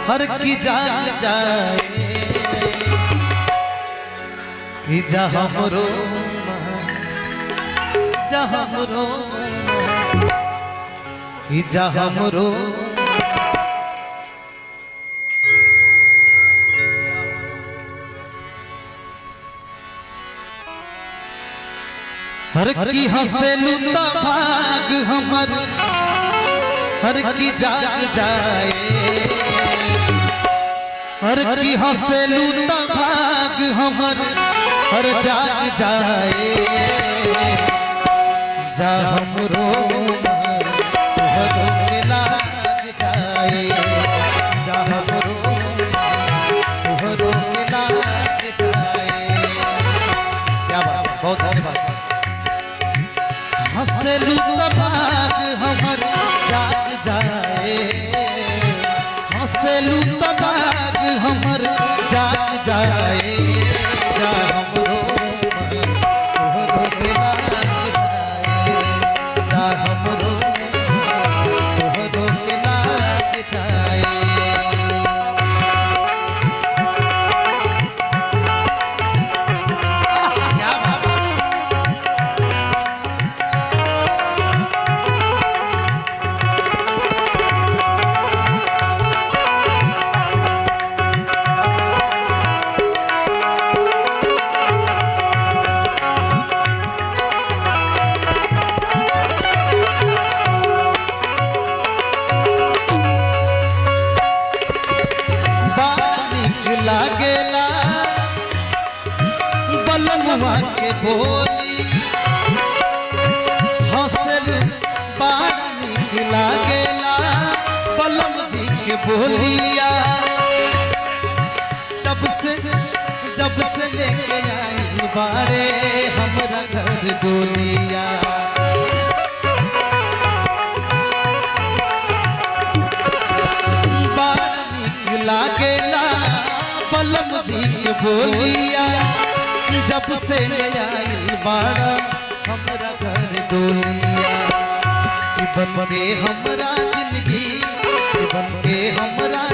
हर की जाग जाए कि जहाँ हमरो कि जहाँ हमरो हर की हंसेलू त भाग हमर हर की जाग जाए हर की हंसेलू त भाग हमर हर जाग जाए जा हमरो तुहरो के लाग जाए जा हमरो तुहरो के लाग जाए। क्या बात, बहुत धन्यवाद। हंसेलू त भाग हमर जाग जाए हंसेलू त भाग हमर जाग जाए जा हमरो तुहरो के लाग जाए जा हमरो तुहरो के लाग जाए। लागेला बलमुआ के बोली हंसल बड़ा निक लागेला बलम जी के बोलिया जब से लेके आई बाड़े हमरा घर डोलिया बड़ा निक लागेला बलम जी के बोलिया जब से ले आइल बाड़ा हमरा घर डोलिया कि बन के हमरा जिंदगी बन के हमरा